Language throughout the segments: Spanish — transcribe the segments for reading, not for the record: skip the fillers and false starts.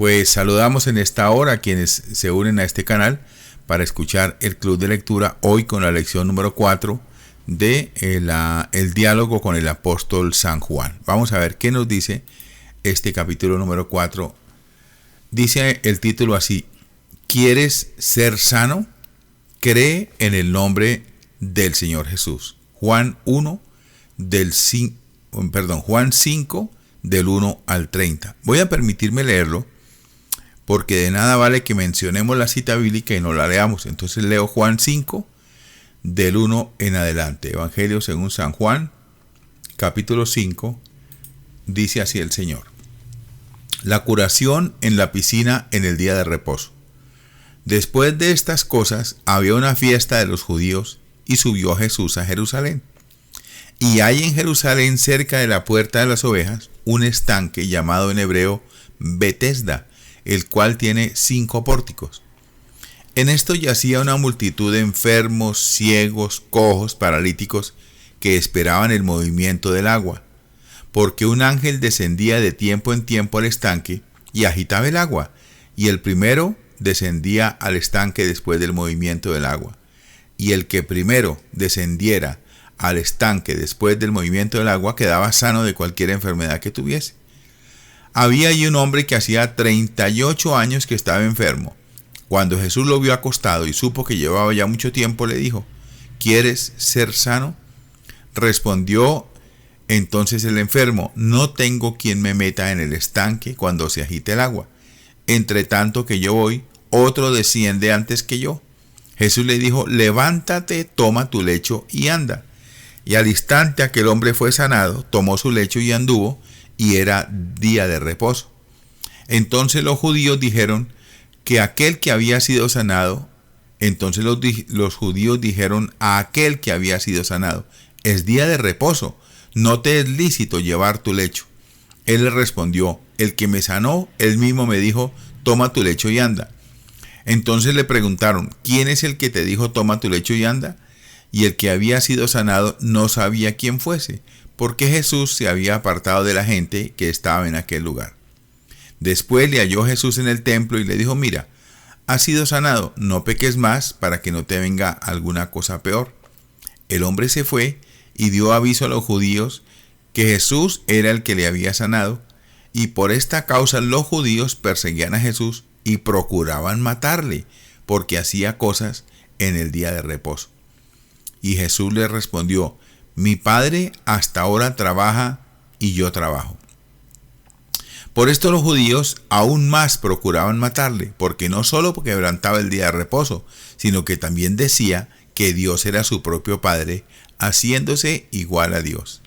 Pues saludamos en esta hora a quienes se unen a este canal para escuchar el Club de Lectura hoy con la lección número 4 de el diálogo con el apóstol San Juan. Vamos a ver qué nos dice este capítulo número 4. Dice el título así: ¿Quieres ser sano? Cree en el nombre del Señor Jesús. Juan 5 del 1 al 30. Voy a permitirme leerlo porque de nada vale que mencionemos la cita bíblica y no la leamos. Entonces leo Juan 5 del 1 en adelante. Evangelio según San Juan, capítulo 5, dice así el Señor. La curación en la piscina en el día de reposo. Después de estas cosas había una fiesta de los judíos y subió Jesús a Jerusalén. Y hay en Jerusalén, cerca de la puerta de las ovejas, un estanque llamado en hebreo Betesda, el cual tiene 5 pórticos. En esto yacía una multitud de enfermos, ciegos, cojos, paralíticos, que esperaban el movimiento del agua, porque un ángel descendía de tiempo en tiempo al estanque y agitaba el agua, y el primero descendía al estanque después del movimiento del agua, y el que primero descendiera al estanque después del movimiento del agua quedaba sano de cualquier enfermedad que tuviese. Había allí un hombre que hacía 38 años que estaba enfermo. Cuando Jesús lo vio acostado y supo que llevaba ya mucho tiempo, le dijo: ¿Quieres ser sano? Respondió entonces el enfermo: No tengo quien me meta en el estanque cuando se agite el agua. Entre tanto que yo voy, otro desciende antes que yo. Jesús le dijo: Levántate, toma tu lecho y anda. Y al instante aquel hombre fue sanado, tomó su lecho y anduvo, y era día de reposo. Entonces los judíos dijeron que aquel que había sido sanado, los judíos dijeron a aquel que había sido sanado: es día de reposo, no te es lícito llevar tu lecho. Él le respondió: el que me sanó, él mismo me dijo: toma tu lecho y anda. Entonces le preguntaron: ¿quién es el que te dijo toma tu lecho y anda? Y el que había sido sanado no sabía quién fuese, porque Jesús se había apartado de la gente que estaba en aquel lugar. Después le halló Jesús en el templo y le dijo: mira, has sido sanado, no peques más para que no te venga alguna cosa peor. El hombre se fue y dio aviso a los judíos que Jesús era el que le había sanado, y por esta causa los judíos perseguían a Jesús y procuraban matarle, porque hacía cosas en el día de reposo. Y Jesús le respondió: mi Padre hasta ahora trabaja y yo trabajo. Por esto los judíos aún más procuraban matarle, porque no solo quebrantaba el día de reposo, sino que también decía que Dios era su propio Padre, haciéndose igual a Dios.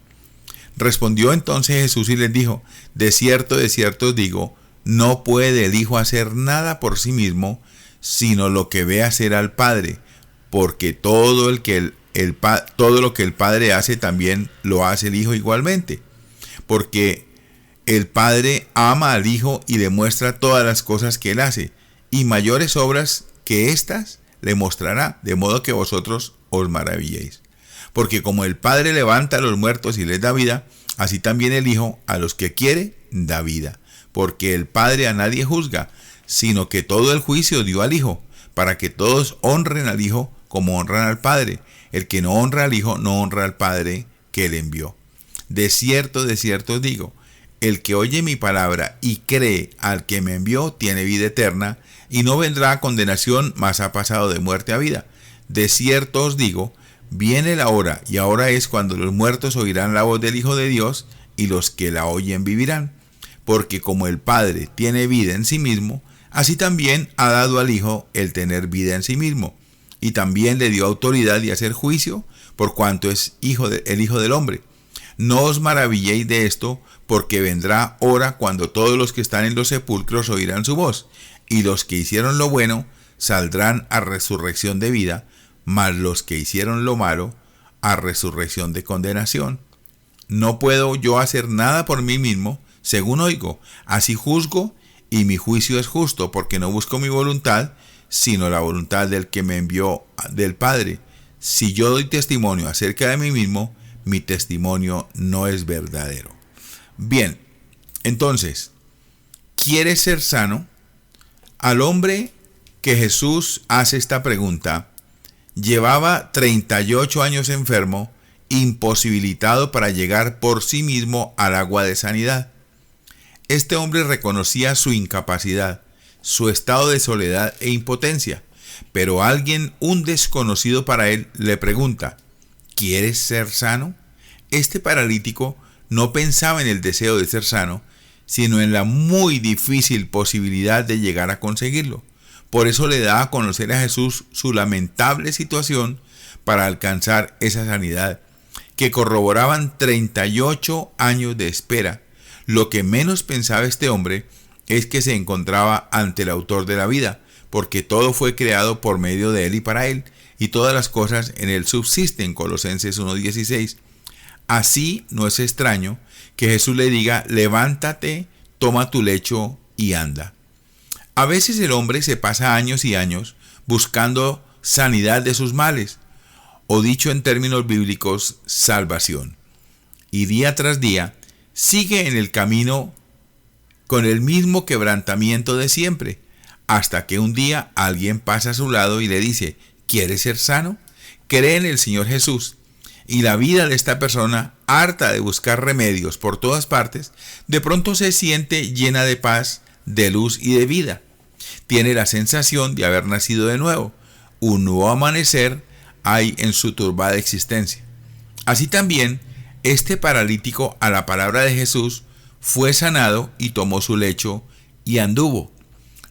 Respondió entonces Jesús y les dijo: de cierto os digo, no puede el Hijo hacer nada por sí mismo, sino lo que ve hacer al Padre, porque todo lo que el Padre hace también lo hace el Hijo igualmente. Porque el Padre ama al Hijo y le muestra todas las cosas que Él hace, y mayores obras que éstas le mostrará, de modo que vosotros os maravilléis. Porque como el Padre levanta a los muertos y les da vida, así también el Hijo a los que quiere da vida. Porque el Padre a nadie juzga, sino que todo el juicio dio al Hijo, para que todos honren al Hijo como honran al Padre. El que no honra al Hijo no honra al Padre que le envió. De cierto os digo, el que oye mi palabra y cree al que me envió tiene vida eterna, y no vendrá a condenación, mas ha pasado de muerte a vida. De cierto os digo, viene la hora, y ahora es cuando los muertos oirán la voz del Hijo de Dios, y los que la oyen vivirán. Porque como el Padre tiene vida en sí mismo, así también ha dado al Hijo el tener vida en sí mismo. Y también le dio autoridad de hacer juicio, por cuanto es el Hijo del Hombre. No os maravilléis de esto, porque vendrá hora cuando todos los que están en los sepulcros oirán su voz, y los que hicieron lo bueno saldrán a resurrección de vida, mas los que hicieron lo malo a resurrección de condenación. No puedo yo hacer nada por mí mismo, según oigo, así juzgo, y mi juicio es justo, porque no busco mi voluntad, sino la voluntad del que me envió, del Padre. Si yo doy testimonio acerca de mí mismo, mi testimonio no es verdadero. Bien, entonces, ¿quieres ser sano? Al hombre que Jesús hace esta pregunta, llevaba 38 años enfermo, imposibilitado para llegar por sí mismo al agua de sanidad. Este hombre reconocía su incapacidad, su estado de soledad e impotencia, pero alguien, un desconocido para él, le pregunta, ¿quieres ser sano? Este paralítico no pensaba en el deseo de ser sano, sino en la muy difícil posibilidad de llegar a conseguirlo. Por eso le da a conocer a Jesús su lamentable situación para alcanzar esa sanidad, que corroboraban 38 años de espera. Lo que menos pensaba este hombre es que se encontraba ante el autor de la vida, porque todo fue creado por medio de él y para él, y todas las cosas en él subsisten, Colosenses 1:16. Así no es extraño que Jesús le diga, levántate, toma tu lecho y anda. A veces el hombre se pasa años y años buscando sanidad de sus males, o dicho en términos bíblicos, salvación. Y día tras día sigue en el camino con el mismo quebrantamiento de siempre, hasta que un día alguien pasa a su lado y le dice, ¿quieres ser sano? Cree en el Señor Jesús. Y la vida de esta persona, harta de buscar remedios por todas partes, de pronto se siente llena de paz, de luz y de vida. Tiene la sensación de haber nacido de nuevo. Un nuevo amanecer hay en su turbada existencia. Así también, este paralítico, a la palabra de Jesús, fue sanado y tomó su lecho y anduvo.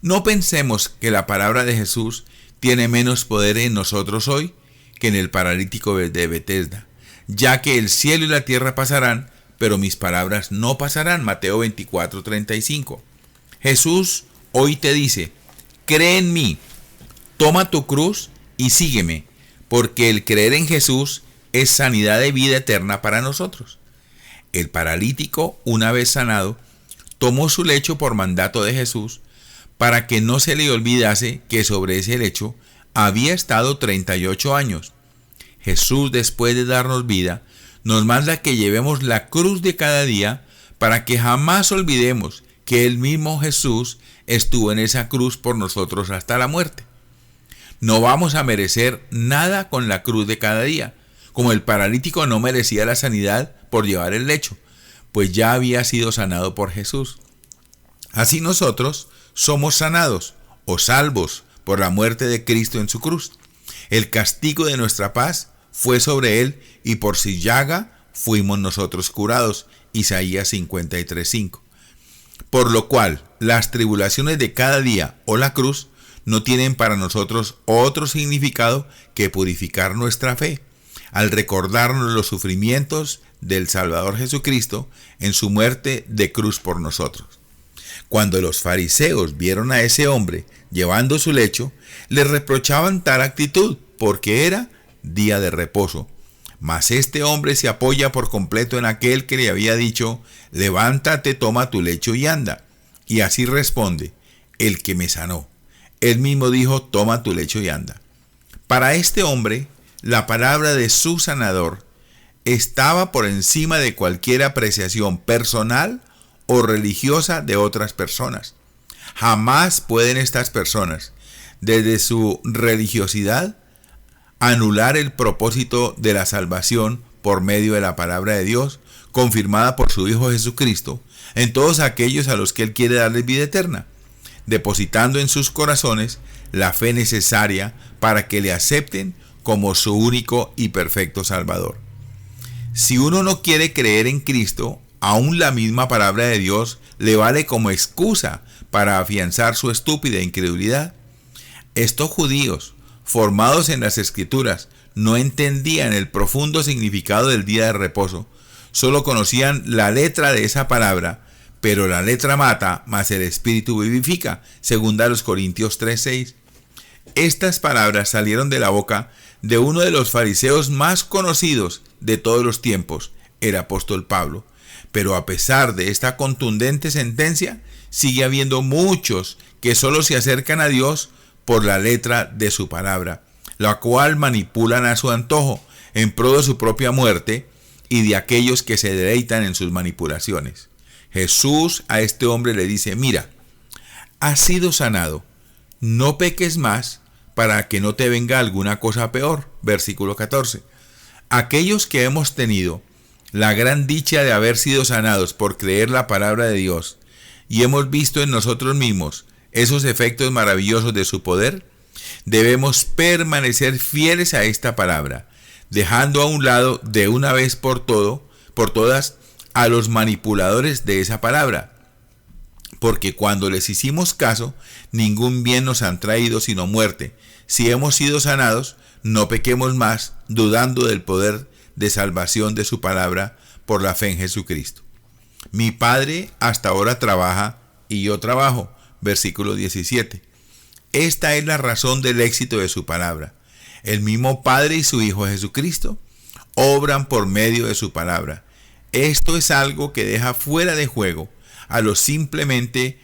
No pensemos que la palabra de Jesús tiene menos poder en nosotros hoy que en el paralítico de Betesda, ya que el cielo y la tierra pasarán, pero mis palabras no pasarán. Mateo 24:35. Jesús hoy te dice, cree en mí, toma tu cruz y sígueme, porque el creer en Jesús es sanidad de vida eterna para nosotros. El paralítico, una vez sanado, tomó su lecho por mandato de Jesús, para que no se le olvidase que sobre ese lecho había estado 38 años. Jesús, después de darnos vida, nos manda que llevemos la cruz de cada día para que jamás olvidemos que el mismo Jesús estuvo en esa cruz por nosotros hasta la muerte. No vamos a merecer nada con la cruz de cada día, como el paralítico no merecía la sanidad por llevar el lecho, pues ya había sido sanado por Jesús. Así nosotros somos sanados o salvos por la muerte de Cristo en su cruz. El castigo de nuestra paz fue sobre él y por su llaga fuimos nosotros curados. Isaías 53:5. Por lo cual, las tribulaciones de cada día o la cruz no tienen para nosotros otro significado que purificar nuestra fe, al recordarnos los sufrimientos del Salvador Jesucristo en su muerte de cruz por nosotros. Cuando los fariseos vieron a ese hombre llevando su lecho, le reprochaban tal actitud, porque era día de reposo. Mas este hombre se apoya por completo en aquel que le había dicho, levántate, toma tu lecho y anda. Y así responde, el que me sanó. Él mismo dijo, toma tu lecho y anda. Para este hombre, la palabra de su sanador estaba por encima de cualquier apreciación personal o religiosa de otras personas. Jamás pueden estas personas, desde su religiosidad, anular el propósito de la salvación por medio de la palabra de Dios, confirmada por su Hijo Jesucristo, en todos aquellos a los que Él quiere darles vida eterna, depositando en sus corazones la fe necesaria para que le acepten como su único y perfecto Salvador. Si uno no quiere creer en Cristo, aún la misma palabra de Dios le vale como excusa para afianzar su estúpida incredulidad. Estos judíos, formados en las Escrituras, no entendían el profundo significado del día de reposo. Solo conocían la letra de esa palabra, pero la letra mata, mas el Espíritu vivifica, según a los Corintios 3:6. Estas palabras salieron de la boca de uno de los fariseos más conocidos de todos los tiempos, el apóstol Pablo. Pero a pesar de esta contundente sentencia, sigue habiendo muchos que solo se acercan a Dios por la letra de su palabra, la cual manipulan a su antojo en pro de su propia muerte y de aquellos que se deleitan en sus manipulaciones. Jesús a este hombre le dice, mira, has sido sanado, no peques más para que no te venga alguna cosa peor. Versículo 14. Aquellos que hemos tenido la gran dicha de haber sido sanados por creer la palabra de Dios y hemos visto en nosotros mismos esos efectos maravillosos de su poder, debemos permanecer fieles a esta palabra, dejando a un lado de una vez por todas a los manipuladores de esa palabra, porque cuando les hicimos caso, ningún bien nos han traído sino muerte. Si hemos sido sanados, no pequemos más, dudando del poder de salvación de su palabra por la fe en Jesucristo. Mi Padre hasta ahora trabaja y yo trabajo. Versículo 17. Esta es la razón del éxito de su palabra. El mismo Padre y su Hijo Jesucristo obran por medio de su palabra. Esto es algo que deja fuera de juego a los simplemente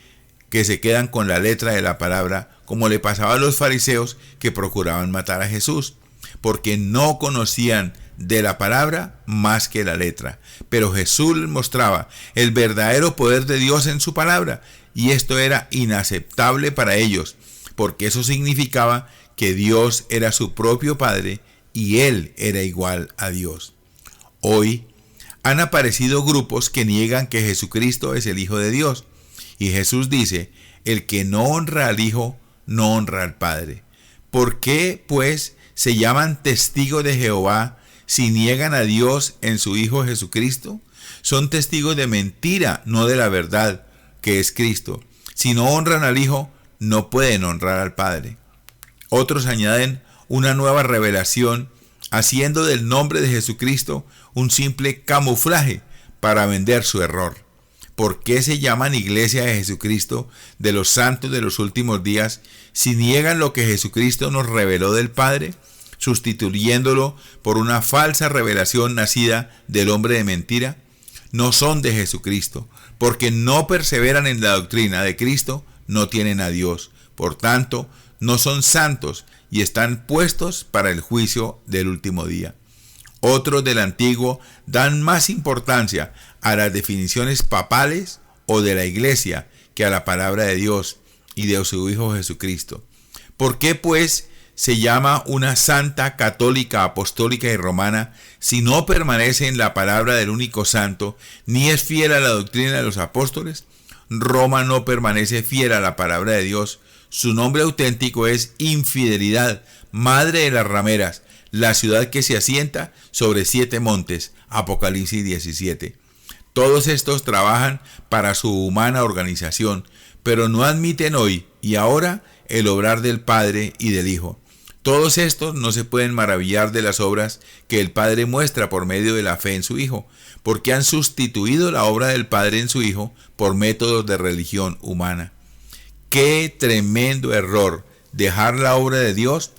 que se quedan con la letra de la palabra, como le pasaba a los fariseos que procuraban matar a Jesús, porque no conocían de la palabra más que la letra. Pero Jesús les mostraba el verdadero poder de Dios en su palabra, y esto era inaceptable para ellos, porque eso significaba que Dios era su propio Padre y Él era igual a Dios. Hoy han aparecido grupos que niegan que Jesucristo es el Hijo de Dios, y Jesús dice: el que no honra al Hijo, no honra al Padre. ¿Por qué, pues, se llaman testigos de Jehová si niegan a Dios en su Hijo Jesucristo? Son testigos de mentira, no de la verdad, que es Cristo. Si no honran al Hijo, no pueden honrar al Padre. Otros añaden una nueva revelación, haciendo del nombre de Jesucristo un simple camuflaje para vender su error. ¿Por qué se llaman Iglesia de Jesucristo de los santos de los últimos días si niegan lo que Jesucristo nos reveló del Padre, sustituyéndolo por una falsa revelación nacida del hombre de mentira? No son de Jesucristo, porque no perseveran en la doctrina de Cristo, no tienen a Dios. Por tanto, no son santos y están puestos para el juicio del último día. Otros del antiguo dan más importancia a las definiciones papales o de la iglesia que a la palabra de Dios y de su Hijo Jesucristo. ¿Por qué, pues, se llama una santa, católica, apostólica y romana si no permanece en la palabra del único santo, ni es fiel a la doctrina de los apóstoles? Roma no permanece fiel a la palabra de Dios. Su nombre auténtico es infidelidad, madre de las rameras, la ciudad que se asienta sobre 7 montes. Apocalipsis 17. Todos estos trabajan para su humana organización, pero no admiten hoy y ahora el obrar del Padre y del Hijo. Todos estos no se pueden maravillar de las obras que el Padre muestra por medio de la fe en su Hijo, porque han sustituido la obra del Padre en su Hijo por métodos de religión humana. ¡Qué tremendo error dejar la obra de Dios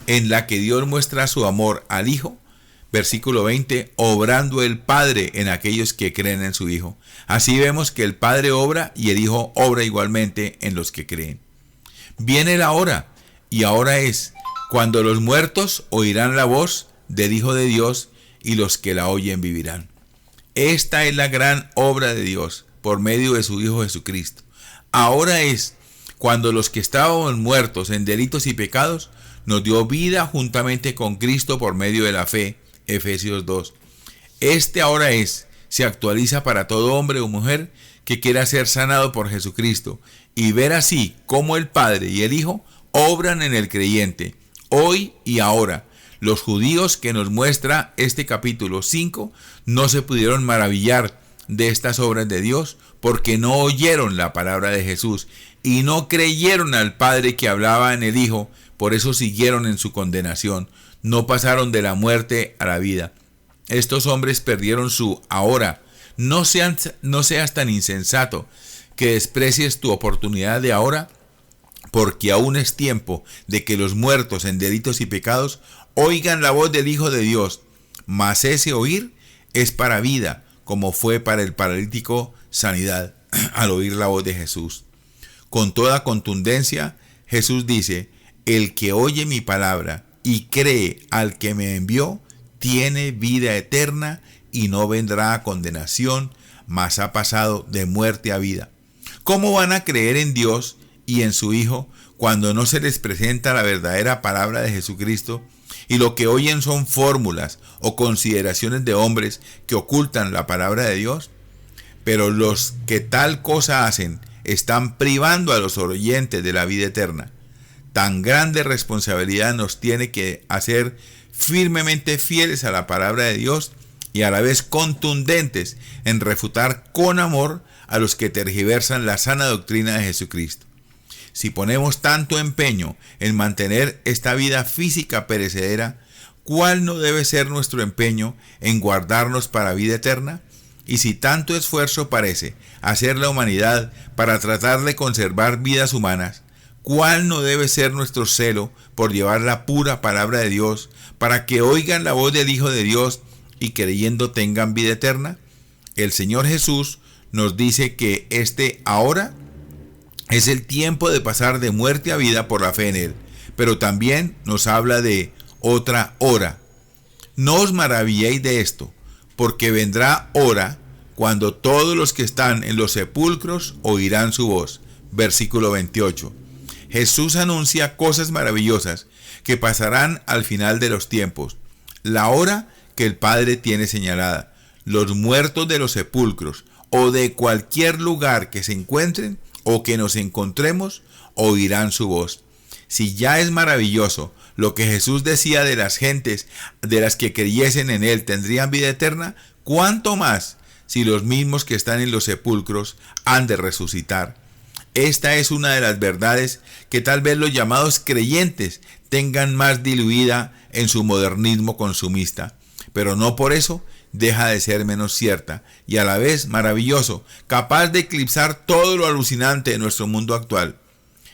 en la que Dios muestra su amor al Hijo! Versículo 20, obrando el Padre en aquellos que creen en su Hijo. Así vemos que el Padre obra y el Hijo obra igualmente en los que creen. Viene la hora, y ahora es, cuando los muertos oirán la voz del Hijo de Dios y los que la oyen vivirán. Esta es la gran obra de Dios por medio de su Hijo Jesucristo. Ahora es cuando los que estábamos muertos en delitos y pecados nos dio vida juntamente con Cristo por medio de la fe. Efesios 2. Este ahora es, se actualiza para todo hombre o mujer que quiera ser sanado por Jesucristo y ver así cómo el Padre y el Hijo obran en el creyente, hoy y ahora. Los judíos que nos muestra este capítulo 5 no se pudieron maravillar de estas obras de Dios porque no oyeron la palabra de Jesús y no creyeron al Padre que hablaba en el Hijo, por eso siguieron en su condenación. No pasaron de la muerte a la vida. Estos hombres perdieron su ahora. No seas tan insensato que desprecies tu oportunidad de ahora, porque aún es tiempo de que los muertos en delitos y pecados oigan la voz del Hijo de Dios. Mas ese oír es para vida, como fue para el paralítico sanidad al oír la voz de Jesús. Con toda contundencia, Jesús dice: el que oye mi palabra y cree al que me envió, tiene vida eterna y no vendrá a condenación, mas ha pasado de muerte a vida. ¿Cómo van a creer en Dios y en su Hijo cuando no se les presenta la verdadera palabra de Jesucristo y lo que oyen son fórmulas o consideraciones de hombres que ocultan la palabra de Dios? Pero los que tal cosa hacen están privando a los oyentes de la vida eterna. Tan grande responsabilidad nos tiene que hacer firmemente fieles a la palabra de Dios y a la vez contundentes en refutar con amor a los que tergiversan la sana doctrina de Jesucristo. Si ponemos tanto empeño en mantener esta vida física perecedera, ¿cuál no debe ser nuestro empeño en guardarnos para vida eterna? Y si tanto esfuerzo parece hacer la humanidad para tratar de conservar vidas humanas, ¿cuál no debe ser nuestro celo por llevar la pura palabra de Dios para que oigan la voz del Hijo de Dios y creyendo tengan vida eterna? El Señor Jesús nos dice que este ahora es el tiempo de pasar de muerte a vida por la fe en Él, pero también nos habla de otra hora. No os maravilléis de esto, porque vendrá hora cuando todos los que están en los sepulcros oirán su voz. Versículo 28. Jesús anuncia cosas maravillosas que pasarán al final de los tiempos. La hora que el Padre tiene señalada. Los muertos de los sepulcros o de cualquier lugar que se encuentren o que nos encontremos oirán su voz. Si ya es maravilloso lo que Jesús decía de las gentes de las que creyesen en Él tendrían vida eterna, ¿cuánto más si los mismos que están en los sepulcros han de resucitar? Esta es una de las verdades que tal vez los llamados creyentes tengan más diluida en su modernismo consumista, pero no por eso deja de ser menos cierta y a la vez maravilloso, capaz de eclipsar todo lo alucinante de nuestro mundo actual.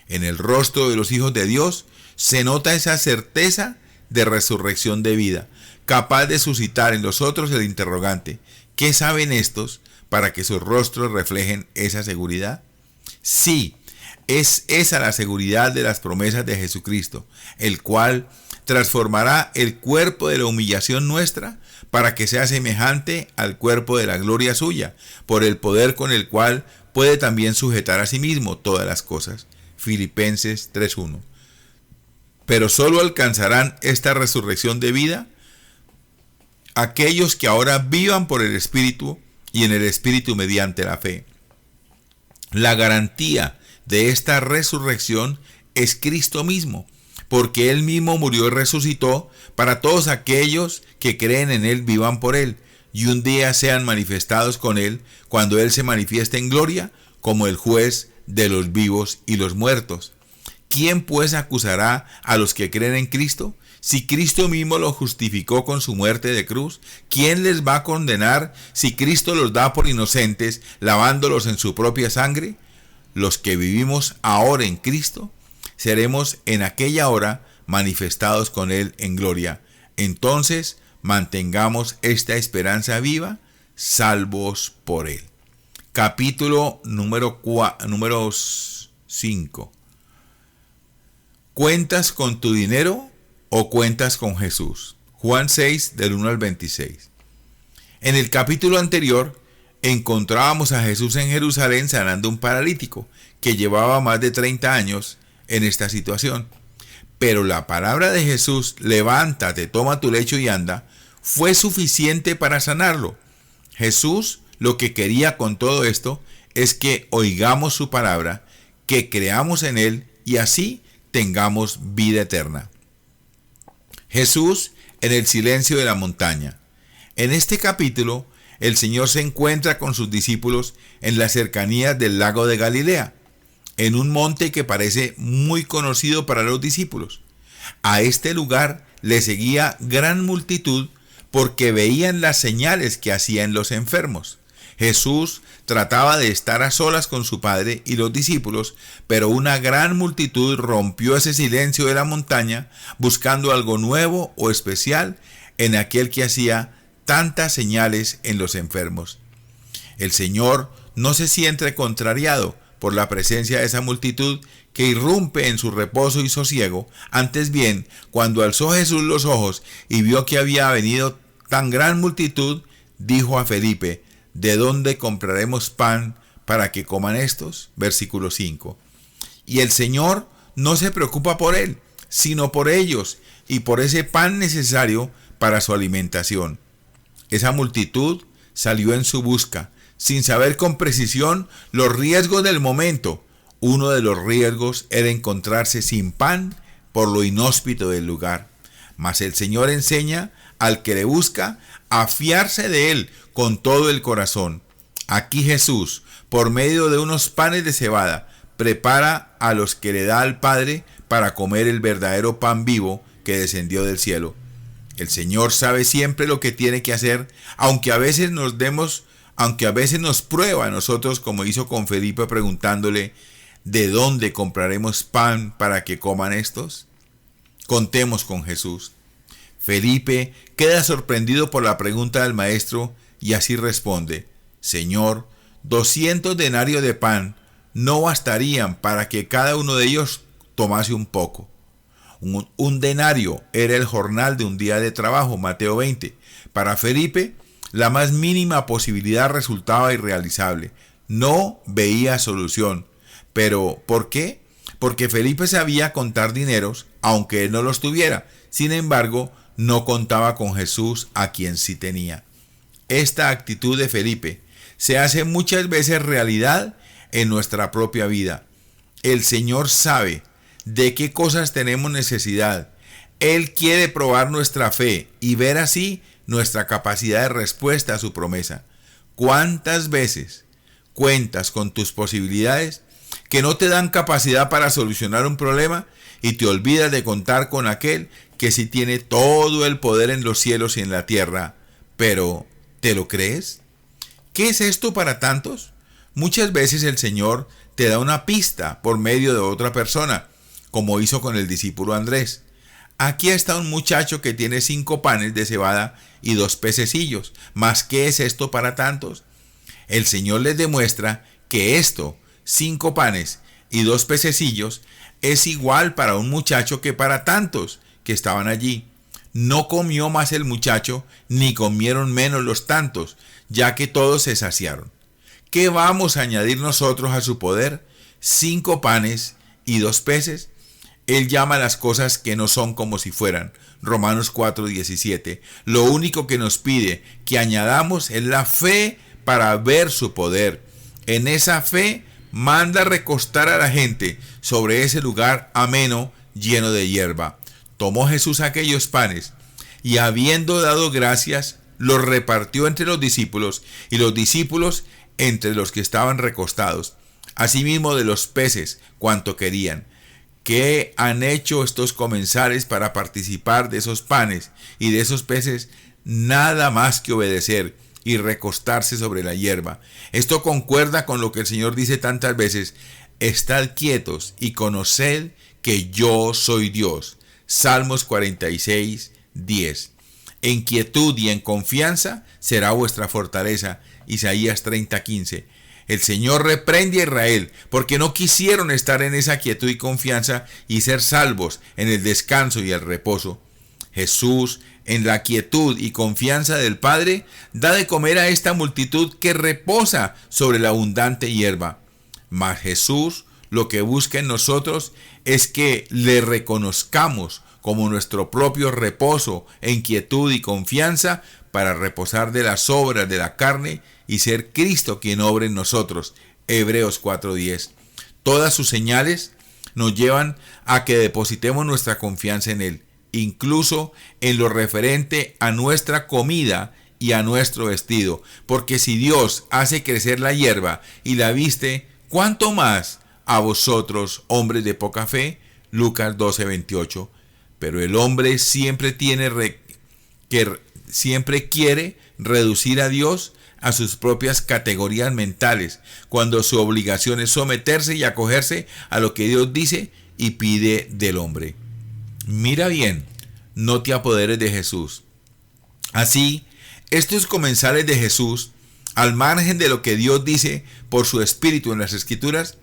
En el rostro de los hijos de Dios se nota esa certeza de resurrección de vida, capaz de suscitar en los otros el interrogante: ¿qué saben estos para que sus rostros reflejen esa seguridad? Sí, es esa la seguridad de las promesas de Jesucristo, el cual transformará el cuerpo de la humillación nuestra para que sea semejante al cuerpo de la gloria suya, por el poder con el cual puede también sujetar a sí mismo todas las cosas. Filipenses 3:1. Pero solo alcanzarán esta resurrección de vida aquellos que ahora vivan por el Espíritu y en el Espíritu mediante la fe. La garantía de esta resurrección es Cristo mismo, porque Él mismo murió y resucitó para todos aquellos que creen en Él vivan por Él, y un día sean manifestados con Él cuando Él se manifieste en gloria como el juez de los vivos y los muertos. ¿Quién pues acusará a los que creen en Cristo? Si Cristo mismo los justificó con su muerte de cruz, ¿quién les va a condenar si Cristo los da por inocentes, lavándolos en su propia sangre? Los que vivimos ahora en Cristo, seremos en aquella hora manifestados con Él en gloria. Entonces, mantengamos esta esperanza viva, salvos por Él. Capítulo número 5. ¿Cuentas con tu dinero o cuentas con Jesús? Juan 6, del 1 al 26. En el capítulo anterior, encontrábamos a Jesús en Jerusalén sanando un paralítico que llevaba más de 30 años en esta situación. Pero la palabra de Jesús, levántate, toma tu lecho y anda, fue suficiente para sanarlo. Jesús lo que quería con todo esto es que oigamos su palabra, que creamos en Él y así tengamos vida eterna. Jesús en el silencio de la montaña. En este capítulo, el Señor se encuentra con sus discípulos en las cercanías del lago de Galilea, en un monte que parece muy conocido para los discípulos. A este lugar le seguía gran multitud porque veían las señales que hacían los enfermos. Jesús trataba de estar a solas con su Padre y los discípulos, pero una gran multitud rompió ese silencio de la montaña buscando algo nuevo o especial en aquel que hacía tantas señales en los enfermos. El Señor no se siente contrariado por la presencia de esa multitud que irrumpe en su reposo y sosiego. Antes bien, cuando alzó Jesús los ojos y vio que había venido tan gran multitud, dijo a Felipe: ¿de dónde compraremos pan para que coman estos? Versículo 5. Y el Señor no se preocupa por él, sino por ellos y por ese pan necesario para su alimentación. Esa multitud salió en su busca, sin saber con precisión los riesgos del momento. Uno de los riesgos era encontrarse sin pan por lo inhóspito del lugar. Mas el Señor enseña al que le busca a fiarse de él con todo el corazón. Aquí Jesús, por medio de unos panes de cebada, prepara a los que le da al Padre para comer el verdadero pan vivo que descendió del cielo. El Señor sabe siempre lo que tiene que hacer, aunque a veces nos prueba a nosotros, como hizo con Felipe preguntándole: ¿de dónde compraremos pan para que coman estos? Contemos con Jesús. Felipe queda sorprendido por la pregunta del maestro y así responde: Señor, 200 denarios de pan no bastarían para que cada uno de ellos tomase un poco. Un denario era el jornal de un día de trabajo, Mateo 20. Para Felipe, la más mínima posibilidad resultaba irrealizable. No veía solución. ¿Pero por qué? Porque Felipe sabía contar dineros, aunque él no los tuviera. Sin embargo, no contaba con Jesús, a quien sí tenía. Esta actitud de Felipe se hace muchas veces realidad en nuestra propia vida. El Señor sabe de qué cosas tenemos necesidad. Él quiere probar nuestra fe y ver así nuestra capacidad de respuesta a su promesa. ¿Cuántas veces cuentas con tus posibilidades que no te dan capacidad para solucionar un problema y te olvidas de contar con aquel que sí tiene todo el poder en los cielos y en la tierra? Pero, ¿te lo crees? ¿Qué es esto para tantos? Muchas veces el Señor te da una pista por medio de otra persona, como hizo con el discípulo Andrés. Aquí está un muchacho que tiene 5 panes de cebada y 2 pececillos. ¿Mas qué es esto para tantos? El Señor les demuestra que esto, 5 panes y 2 pececillos, es igual para un muchacho que para tantos que estaban allí. No comió más el muchacho, ni comieron menos los tantos, ya que todos se saciaron. ¿Qué vamos a añadir nosotros a su poder? 5 panes y 2 peces. Él llama las cosas que no son como si fueran. Romanos 4:17. Lo único que nos pide que añadamos es la fe para ver su poder. En esa fe manda recostar a la gente sobre ese lugar ameno lleno de hierba. Tomó Jesús aquellos panes y, habiendo dado gracias, los repartió entre los discípulos y los discípulos entre los que estaban recostados. Asimismo de los peces cuanto querían. ¿Qué han hecho estos comensales para participar de esos panes y de esos peces? Nada más que obedecer y recostarse sobre la hierba. Esto concuerda con lo que el Señor dice tantas veces: estad quietos y conoced que yo soy Dios. Salmos 46:10. En quietud y en confianza será vuestra fortaleza. Isaías 30:15. El Señor reprende a Israel porque no quisieron estar en esa quietud y confianza y ser salvos en el descanso y el reposo. Jesús, en la quietud y confianza del Padre, da de comer a esta multitud que reposa sobre la abundante hierba. Mas Jesús lo que busca en nosotros es que le reconozcamos como nuestro propio reposo en quietud y confianza para reposar de las obras de la carne y ser Cristo quien obre en nosotros. Hebreos 4:10. Todas sus señales nos llevan a que depositemos nuestra confianza en Él, incluso en lo referente a nuestra comida y a nuestro vestido, porque si Dios hace crecer la hierba y la viste, ¿cuánto más a vosotros, hombres de poca fe? Lucas 12:28. Pero el hombre siempre quiere reducir a Dios a sus propias categorías mentales, cuando su obligación es someterse y acogerse a lo que Dios dice y pide del hombre. Mira bien, no te apoderes de Jesús. Así, estos comensales de Jesús, al margen de lo que Dios dice por su Espíritu en las Escrituras,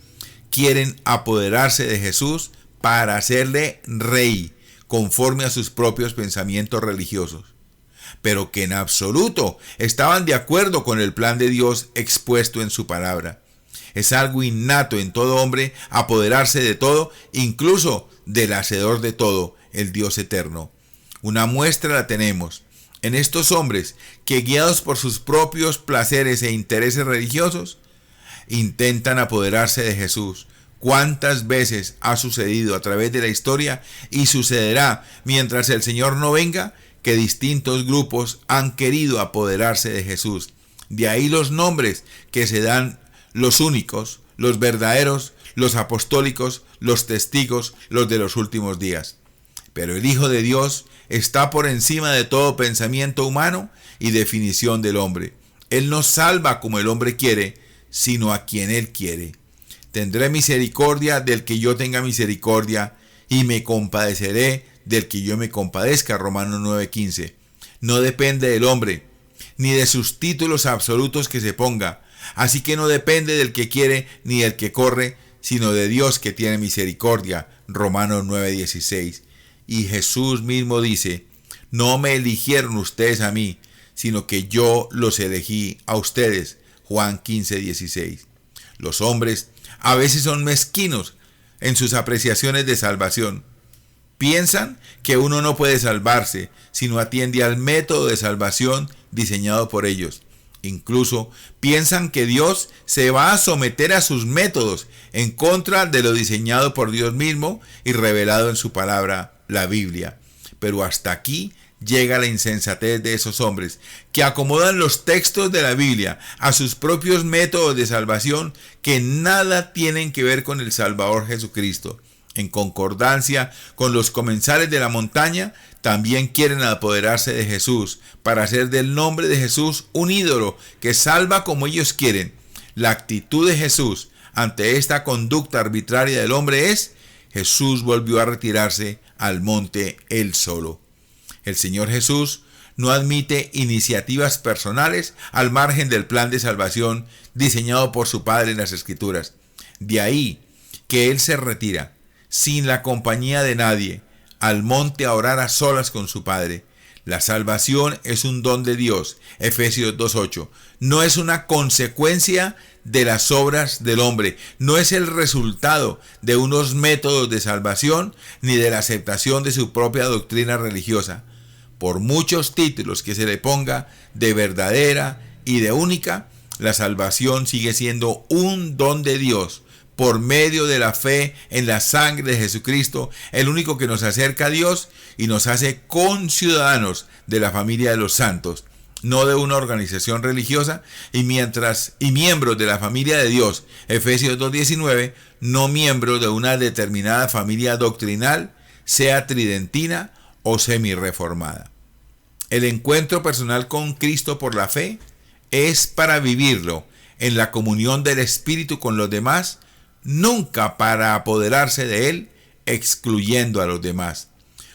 quieren apoderarse de Jesús para hacerle rey, conforme a sus propios pensamientos religiosos, pero que en absoluto estaban de acuerdo con el plan de Dios expuesto en su palabra. Es algo innato en todo hombre apoderarse de todo, incluso del hacedor de todo, el Dios eterno. Una muestra la tenemos en estos hombres que, guiados por sus propios placeres e intereses religiosos, intentan apoderarse de Jesús. ¿Cuántas veces ha sucedido a través de la historia y sucederá mientras el Señor no venga que distintos grupos han querido apoderarse de Jesús? De ahí los nombres que se dan los únicos, los verdaderos, los apostólicos, los testigos, los de los últimos días. Pero el Hijo de Dios está por encima de todo pensamiento humano y definición del hombre. Él no salva como el hombre quiere, sino a quien Él quiere. Tendré misericordia del que yo tenga misericordia, y me compadeceré del que yo me compadezca. Romanos 9:15. No depende del hombre, ni de sus títulos absolutos que se ponga. Así que no depende del que quiere ni del que corre, sino de Dios que tiene misericordia. Romanos 9:16. Y Jesús mismo dice: no me eligieron ustedes a mí, sino que yo los elegí a ustedes. Juan 15:16. Los hombres a veces son mezquinos en sus apreciaciones de salvación. Piensan que uno no puede salvarse si no atiende al método de salvación diseñado por ellos. Incluso piensan que Dios se va a someter a sus métodos en contra de lo diseñado por Dios mismo y revelado en su palabra, la Biblia. Pero hasta aquí llega la insensatez de esos hombres que acomodan los textos de la Biblia a sus propios métodos de salvación que nada tienen que ver con el Salvador Jesucristo. En concordancia con los comensales de la montaña, también quieren apoderarse de Jesús para hacer del nombre de Jesús un ídolo que salva como ellos quieren. La actitud de Jesús ante esta conducta arbitraria del hombre es: Jesús volvió a retirarse al monte él solo. El Señor Jesús no admite iniciativas personales al margen del plan de salvación diseñado por su Padre en las Escrituras. De ahí que Él se retira, sin la compañía de nadie, al monte a orar a solas con su Padre. La salvación es un don de Dios, Efesios 2:8. No es una consecuencia de las obras del hombre, no es el resultado de unos métodos de salvación ni de la aceptación de su propia doctrina religiosa. Por muchos títulos que se le ponga de verdadera y de única, la salvación sigue siendo un don de Dios por medio de la fe en la sangre de Jesucristo, el único que nos acerca a Dios y nos hace conciudadanos de la familia de los santos, no de una organización religiosa, y miembros de la familia de Dios, Efesios 2:19, no miembros de una determinada familia doctrinal, sea tridentina o semi-reformada. El encuentro personal con Cristo por la fe es para vivirlo en la comunión del Espíritu con los demás, nunca para apoderarse de Él, excluyendo a los demás.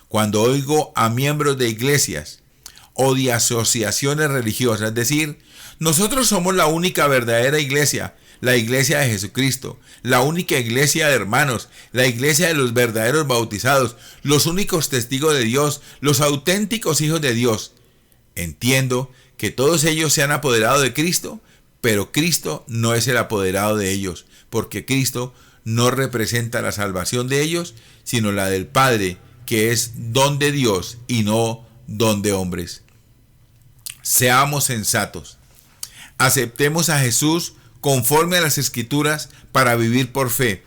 Cuando oigo a miembros de iglesias o de asociaciones religiosas decir: nosotros somos la única verdadera iglesia, la iglesia de Jesucristo, la única iglesia de hermanos, la iglesia de los verdaderos bautizados, los únicos testigos de Dios, los auténticos hijos de Dios. Entiendo que todos ellos se han apoderado de Cristo, pero Cristo no es el apoderado de ellos, porque Cristo no representa la salvación de ellos, sino la del Padre, que es don de Dios y no don de hombres. Seamos sensatos. Aceptemos a Jesús conforme a las Escrituras para vivir por fe,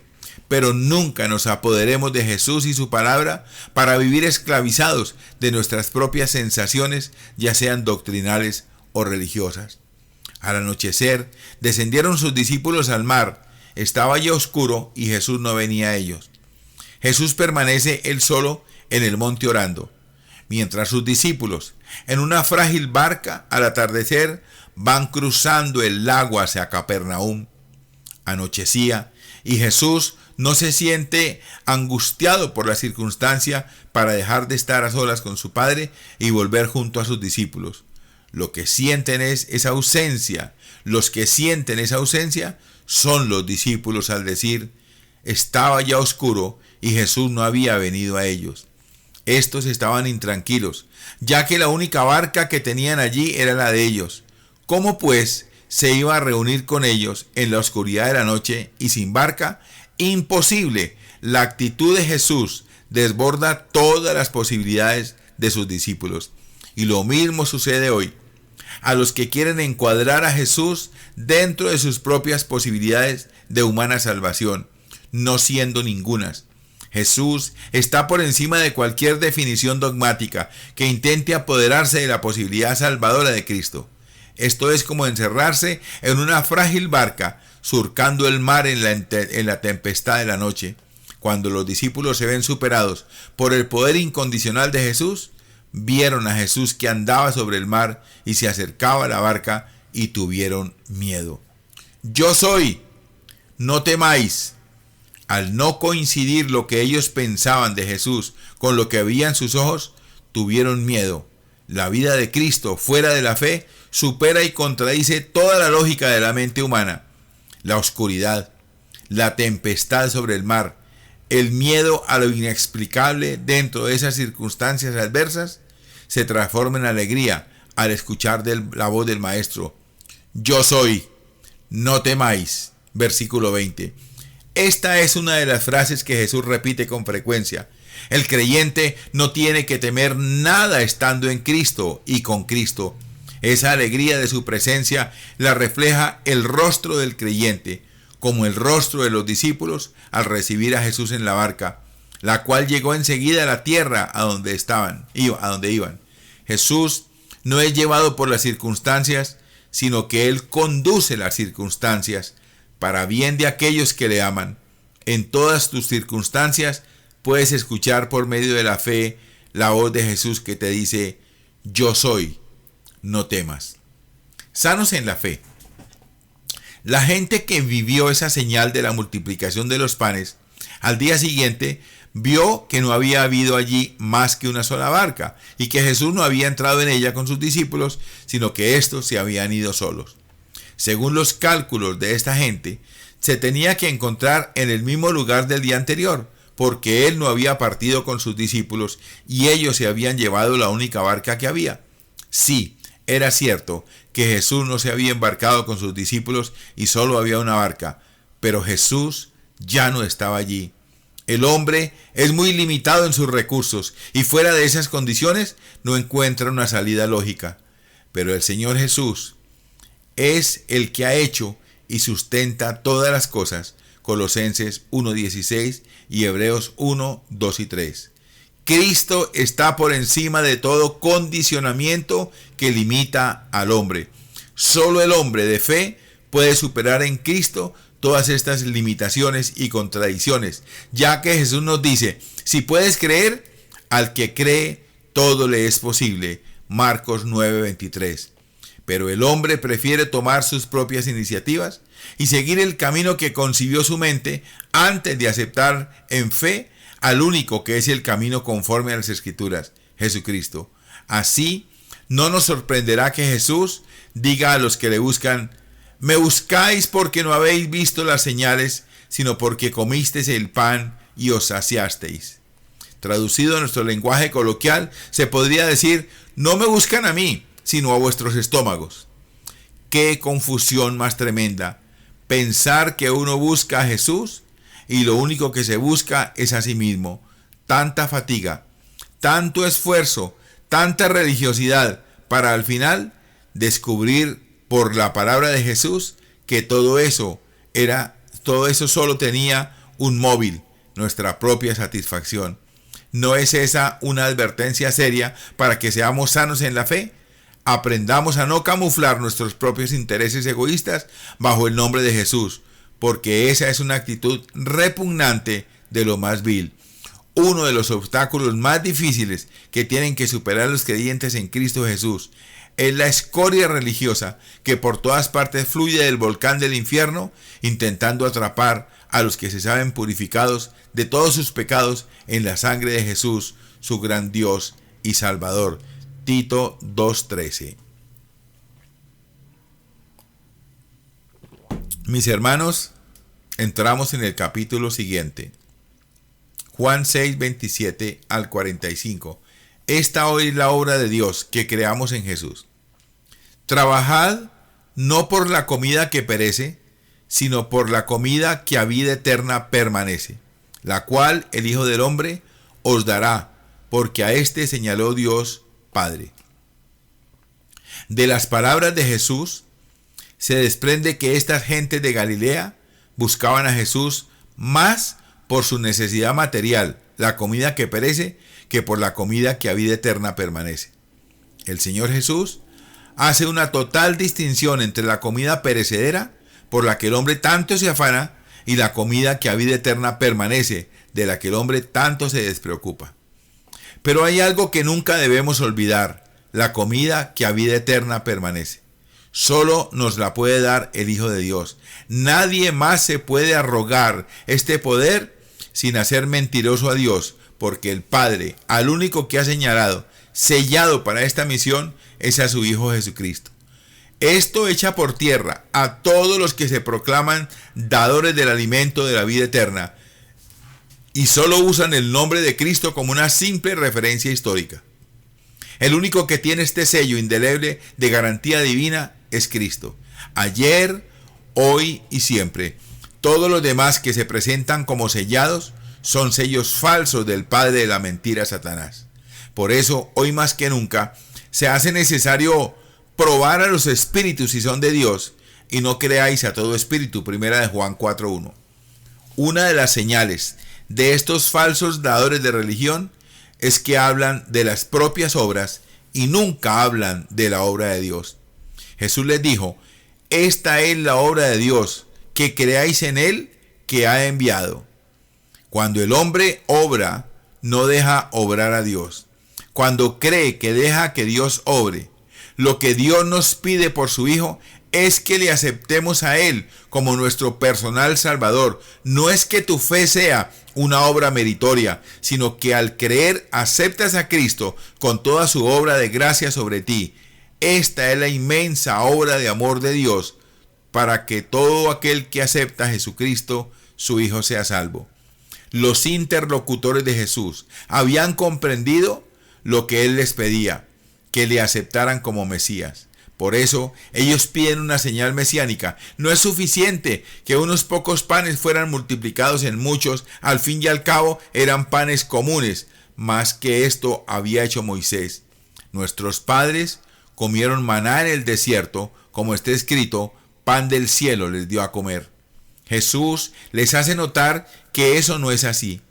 pero nunca nos apoderemos de Jesús y su palabra para vivir esclavizados de nuestras propias sensaciones, ya sean doctrinales o religiosas. Al anochecer, descendieron sus discípulos al mar. Estaba ya oscuro y Jesús no venía a ellos. Jesús permanece él solo en el monte orando, mientras sus discípulos, en una frágil barca, al atardecer, van cruzando el lago hacia Capernaum. Anochecía y Jesús no se siente angustiado por la circunstancia para dejar de estar a solas con su Padre y volver junto a sus discípulos. Lo que sienten es esa ausencia. Los que sienten esa ausencia son los discípulos al decir: estaba ya oscuro y Jesús no había venido a ellos. Estos estaban intranquilos, ya que la única barca que tenían allí era la de ellos. ¿Cómo pues se iba a reunir con ellos en la oscuridad de la noche y sin barca? Imposible. La actitud de Jesús desborda todas las posibilidades de sus discípulos. Y lo mismo sucede hoy. A los que quieren encuadrar a Jesús dentro de sus propias posibilidades de humana salvación, no siendo ningunas. Jesús está por encima de cualquier definición dogmática que intente apoderarse de la posibilidad salvadora de Cristo. Esto es como encerrarse en una frágil barca surcando el mar en la tempestad de la noche. Cuando los discípulos se ven superados por el poder incondicional de Jesús, vieron a Jesús que andaba sobre el mar y se acercaba a la barca y tuvieron miedo. Yo soy, no temáis. Al no coincidir lo que ellos pensaban de Jesús con lo que veían sus ojos, tuvieron miedo. La vida de Cristo fuera de la fe supera y contradice toda la lógica de la mente humana. La oscuridad, la tempestad sobre el mar, el miedo a lo inexplicable dentro de esas circunstancias adversas se transforma en alegría al escuchar la voz del Maestro. Yo soy, no temáis. Versículo 20. Esta es una de las frases que Jesús repite con frecuencia. El creyente no tiene que temer nada estando en Cristo y con Cristo. Esa alegría de su presencia la refleja el rostro del creyente, como el rostro de los discípulos al recibir a Jesús en la barca, la cual llegó enseguida a la tierra a donde iban. Jesús no es llevado por las circunstancias, sino que Él conduce las circunstancias para bien de aquellos que le aman. En todas tus circunstancias puedes escuchar por medio de la fe la voz de Jesús que te dice: yo soy, no temas. Sanos en la fe. La gente que vivió esa señal de la multiplicación de los panes, al día siguiente vio que no había habido allí más que una sola barca y que Jesús no había entrado en ella con sus discípulos, sino que éstos se habían ido solos. Según los cálculos de esta gente, se tenía que encontrar en el mismo lugar del día anterior, porque él no había partido con sus discípulos y ellos se habían llevado la única barca que había. Sí, era cierto que Jesús no se había embarcado con sus discípulos y solo había una barca, pero Jesús ya no estaba allí. El hombre es muy limitado en sus recursos y fuera de esas condiciones no encuentra una salida lógica. Pero el Señor Jesús es el que ha hecho y sustenta todas las cosas. Colosenses 1:16 y Hebreos 1:2 y 3. Cristo está por encima de todo condicionamiento que limita al hombre. Solo el hombre de fe puede superar en Cristo todas estas limitaciones y contradicciones, ya que Jesús nos dice: si puedes creer, al que cree todo le es posible. Marcos 9:23. Pero el hombre prefiere tomar sus propias iniciativas y seguir el camino que concibió su mente antes de aceptar en fe al único que es el camino conforme a las Escrituras, Jesucristo. Así, no nos sorprenderá que Jesús diga a los que le buscan: me buscáis porque no habéis visto las señales, sino porque comisteis el pan y os saciasteis. Traducido a nuestro lenguaje coloquial, se podría decir: no me buscan a mí, sino a vuestros estómagos. Qué confusión más tremenda, pensar que uno busca a Jesús y lo único que se busca es a sí mismo. Tanta fatiga, tanto esfuerzo, tanta religiosidad para al final descubrir por la palabra de Jesús que todo eso solo tenía un móvil: nuestra propia satisfacción. ¿No es esa una advertencia seria para que seamos sanos en la fe? Aprendamos a no camuflar nuestros propios intereses egoístas bajo el nombre de Jesús, porque esa es una actitud repugnante de lo más vil. Uno de los obstáculos más difíciles que tienen que superar los creyentes en Cristo Jesús es la escoria religiosa que por todas partes fluye del volcán del infierno, intentando atrapar a los que se saben purificados de todos sus pecados en la sangre de Jesús, su gran Dios y Salvador. Tito 2:13. Mis hermanos, entramos en el capítulo siguiente. Juan 6:27 al 45. Esta hoy es la obra de Dios, que creamos en Jesús. Trabajad no por la comida que perece, sino por la comida que a vida eterna permanece, la cual el Hijo del Hombre os dará, porque a éste señaló Dios Padre. De las palabras de Jesús se desprende que estas gentes de Galilea buscaban a Jesús más por su necesidad material, la comida que perece, que por la comida que a vida eterna permanece. El Señor Jesús hace una total distinción entre la comida perecedera, por la que el hombre tanto se afana, y la comida que a vida eterna permanece, de la que el hombre tanto se despreocupa. Pero hay algo que nunca debemos olvidar: la comida que a vida eterna permanece. Solo nos la puede dar el Hijo de Dios. Nadie más se puede arrogar este poder sin hacer mentiroso a Dios, porque el Padre, al único que ha señalado, sellado para esta misión, es a su Hijo Jesucristo. Esto echa por tierra a todos los que se proclaman dadores del alimento de la vida eterna y solo usan el nombre de Cristo como una simple referencia histórica. El único que tiene este sello indeleble de garantía divina es Cristo. Ayer, hoy y siempre. Todos los demás que se presentan como sellados son sellos falsos del padre de la mentira, Satanás. Por eso, hoy más que nunca, se hace necesario probar a los espíritus si son de Dios, y no creáis a todo espíritu. Primera de Juan 4:1. Una de las señales de estos falsos dadores de religión es que hablan de las propias obras y nunca hablan de la obra de Dios. Jesús les dijo: esta es la obra de Dios, que creáis en Él que ha enviado. Cuando el hombre obra, no deja obrar a Dios. Cuando cree que deja que Dios obre. Lo que Dios nos pide por su Hijo es que le aceptemos a Él como nuestro personal Salvador. No es que tu fe sea una obra meritoria, sino que al creer aceptas a Cristo con toda su obra de gracia sobre ti. Esta es la inmensa obra de amor de Dios, para que todo aquel que acepta a Jesucristo, su Hijo, sea salvo. Los interlocutores de Jesús habían comprendido lo que Él les pedía, que le aceptaran como Mesías. Por eso ellos piden una señal mesiánica. No es suficiente que unos pocos panes fueran multiplicados en muchos, al fin y al cabo eran panes comunes. Más que esto había hecho Moisés. Nuestros padres comieron maná en el desierto, como está escrito: pan del cielo les dio a comer. Jesús les hace notar que eso no es así.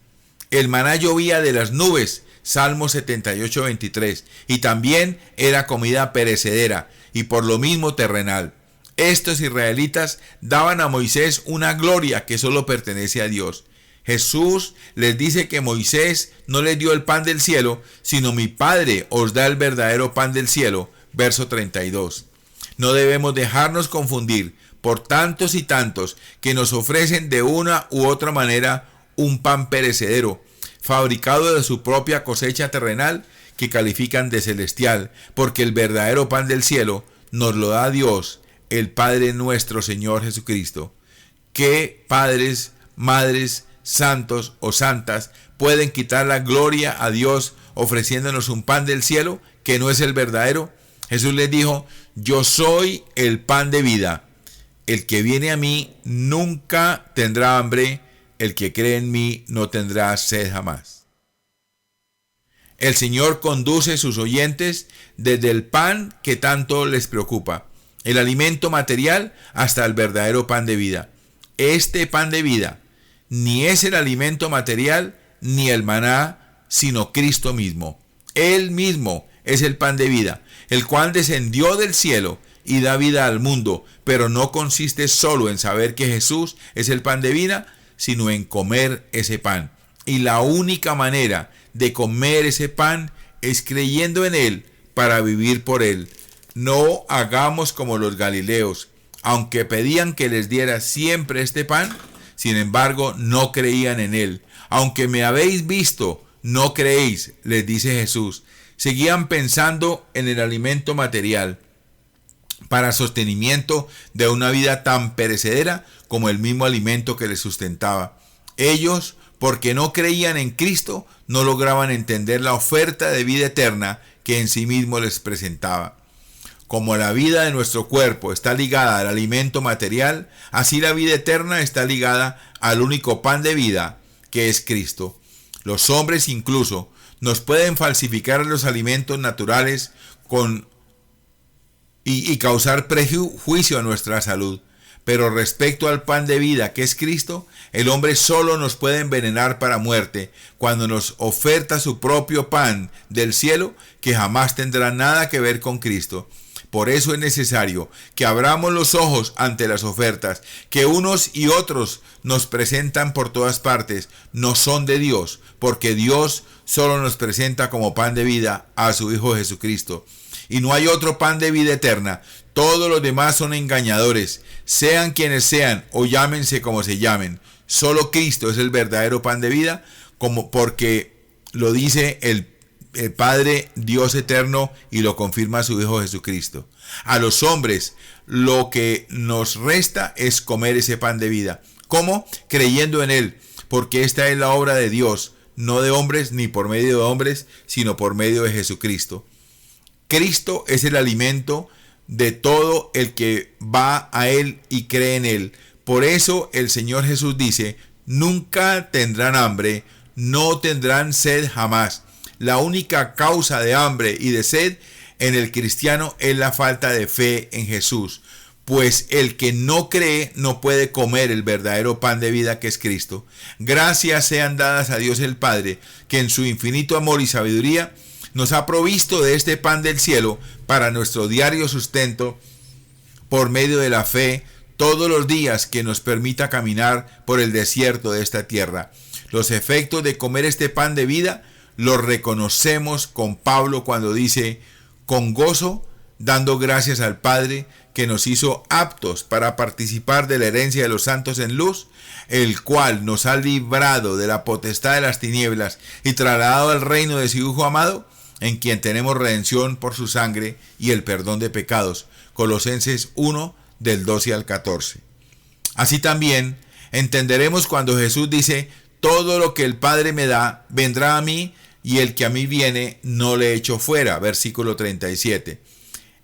El maná llovía de las nubes, Salmo 78:23, y también era comida perecedera y por lo mismo terrenal. Estos israelitas daban a Moisés una gloria que solo pertenece a Dios. Jesús les dice que Moisés no les dio el pan del cielo, sino mi Padre os da el verdadero pan del cielo. Verso 32. No debemos dejarnos confundir por tantos y tantos que nos ofrecen de una u otra manera un pan perecedero, fabricado de su propia cosecha terrenal, que califican de celestial, porque el verdadero pan del cielo nos lo da Dios, el Padre nuestro Señor Jesucristo. ¿Qué padres, madres, santos o santas pueden quitar la gloria a Dios ofreciéndonos un pan del cielo que no es el verdadero? Jesús les dijo: yo soy el pan de vida. El que viene a mí nunca tendrá hambre. El que cree en mí no tendrá sed jamás. El Señor conduce a sus oyentes desde el pan que tanto les preocupa, el alimento material, hasta el verdadero pan de vida. Este pan de vida ni es el alimento material ni el maná, sino Cristo mismo. Él mismo es el pan de vida, el cual descendió del cielo y da vida al mundo, pero no consiste solo en saber que Jesús es el pan de vida, sino en comer ese pan. Y la única manera de comer ese pan es creyendo en Él para vivir por Él. No hagamos como los galileos, aunque pedían que les diera siempre este pan, sin embargo no creían en Él. Aunque me habéis visto, no creéis, les dice Jesús. Seguían pensando en el alimento material para sostenimiento de una vida tan perecedera como el mismo alimento que les sustentaba. Ellos, porque no creían en Cristo, no lograban entender la oferta de vida eterna que en sí mismo les presentaba. como la vida de nuestro cuerpo está ligada al alimento material, así la vida eterna está ligada al único pan de vida, que es Cristo. Los hombres incluso nos pueden falsificar los alimentos naturales y causar prejuicio a nuestra salud. Pero respecto al pan de vida, que es Cristo, el hombre solo nos puede envenenar para muerte cuando nos oferta su propio pan del cielo, que jamás tendrá nada que ver con Cristo. Por eso es necesario que abramos los ojos ante las ofertas que unos y otros nos presentan por todas partes. No son de Dios, porque Dios solo nos presenta como pan de vida a su Hijo Jesucristo. Y no hay otro pan de vida eterna. Todos los demás son engañadores, sean quienes sean o llámense como se llamen. Solo Cristo es el verdadero pan de vida, porque lo dice el Padre Dios eterno y lo confirma su Hijo Jesucristo. A los hombres lo que nos resta es comer ese pan de vida. ¿Cómo? Creyendo en él, porque esta es la obra de Dios, no de hombres ni por medio de hombres, sino por medio de Jesucristo. Cristo es el alimento de todo el que va a él y cree en él. Por eso el Señor Jesús dice: nunca tendrán hambre, no tendrán sed jamás. La única causa de hambre y de sed en el cristiano es la falta de fe en Jesús, pues el que no cree no puede comer el verdadero pan de vida, que es Cristo. Gracias sean dadas a Dios el Padre, que en su infinito amor y sabiduría nos ha provisto de este pan del cielo para nuestro diario sustento por medio de la fe todos los días, que nos permita caminar por el desierto de esta tierra. Los efectos de comer este pan de vida los reconocemos con Pablo cuando dice: con gozo, dando gracias al Padre, que nos hizo aptos para participar de la herencia de los santos en luz, el cual nos ha librado de la potestad de las tinieblas y trasladado al reino de su Hijo amado, en quien tenemos redención por su sangre y el perdón de pecados. Colosenses 1, del 12 al 14. Así también entenderemos cuando Jesús dice: todo lo que el Padre me da vendrá a mí, y el que a mí viene no le echo fuera. Versículo 37.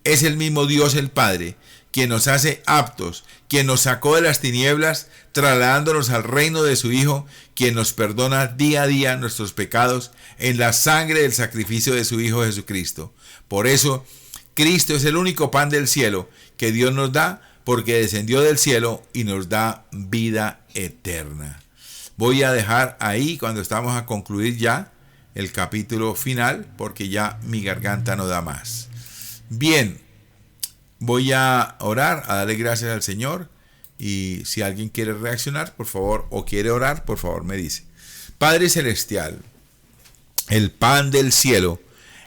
Es el mismo Dios el Padre quien nos hace aptos, quien nos sacó de las tinieblas, trasladándonos al reino de su Hijo, quien nos perdona día a día nuestros pecados en la sangre del sacrificio de su Hijo Jesucristo. Por eso, Cristo es el único pan del cielo que Dios nos da, porque descendió del cielo y nos da vida eterna. Voy a dejar ahí cuando estamos a concluir ya el capítulo final, porque ya mi garganta no da más. Bien, voy a orar, a darle gracias al Señor, y si alguien quiere reaccionar, por favor, o quiere orar, por favor me dice. Padre Celestial, el pan del cielo,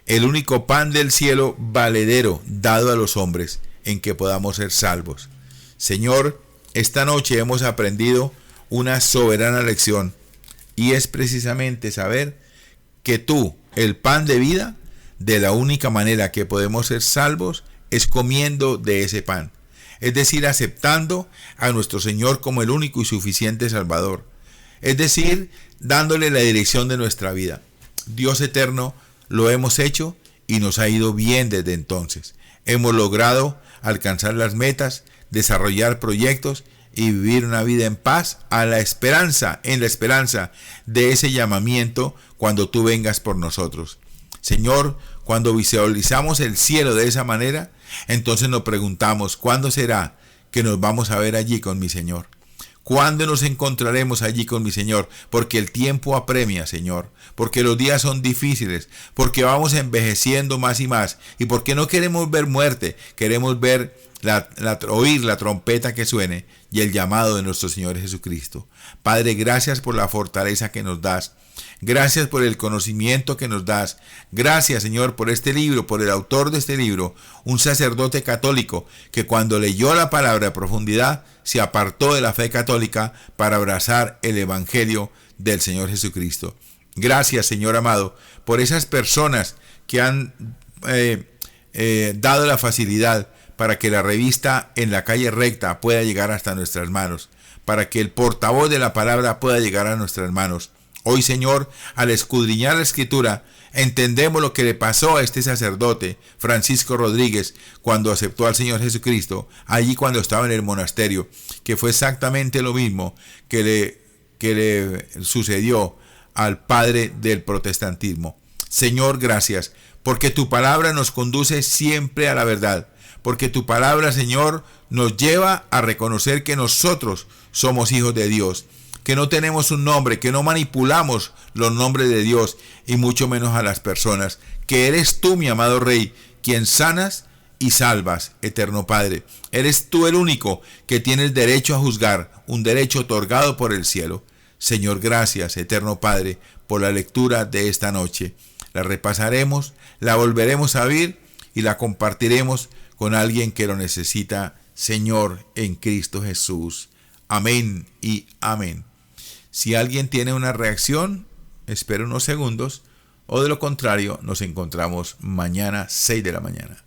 el único pan del cielo valedero dado a los hombres, en que podamos ser salvos. Señor, esta noche hemos aprendido una soberana lección, y es precisamente saber que tú, el pan de vida, de la única manera que podemos ser salvos es comiendo de ese pan, es decir, aceptando a nuestro Señor como el único y suficiente Salvador, es decir, dándole la dirección de nuestra vida. Dios eterno, lo hemos hecho y nos ha ido bien desde entonces. Hemos logrado alcanzar las metas, desarrollar proyectos y vivir una vida en paz, en la esperanza de ese llamamiento cuando tú vengas por nosotros. Señor, cuando visualizamos el cielo de esa manera, entonces nos preguntamos: ¿cuándo será que nos vamos a ver allí con mi Señor? ¿Cuándo nos encontraremos allí con mi Señor? Porque el tiempo apremia, Señor, porque los días son difíciles, porque vamos envejeciendo más y más, y porque no queremos ver muerte, queremos ver oír la trompeta que suene y el llamado de nuestro Señor Jesucristo. Padre, gracias por la fortaleza que nos das. Gracias por el conocimiento que nos das. Gracias, Señor, por este libro, por el autor de este libro, un sacerdote católico que cuando leyó la palabra a profundidad se apartó de la fe católica para abrazar el evangelio del Señor Jesucristo. Gracias, Señor amado, por esas personas que han dado la facilidad para que la revista En la Calle Recta pueda llegar hasta nuestras manos, para que el portavoz de la palabra pueda llegar a nuestras manos. Hoy, Señor, al escudriñar la Escritura, entendemos lo que le pasó a este sacerdote, Francisco Rodríguez, cuando aceptó al Señor Jesucristo, allí cuando estaba en el monasterio, que fue exactamente lo mismo que le sucedió al padre del protestantismo. Señor, gracias, porque tu palabra nos conduce siempre a la verdad, porque tu palabra, Señor, nos lleva a reconocer que nosotros somos hijos de Dios, que no tenemos un nombre, que no manipulamos los nombres de Dios y mucho menos a las personas, que eres tú, mi amado Rey, quien sanas y salvas, eterno Padre. Eres tú el único que tienes derecho a juzgar, un derecho otorgado por el cielo. Señor, gracias, eterno Padre, por la lectura de esta noche. La repasaremos, la volveremos a ver y la compartiremos con alguien que lo necesita, Señor, en Cristo Jesús. Amén y amén. Si alguien tiene una reacción, espera unos segundos, o de lo contrario, nos encontramos mañana 6 de la mañana.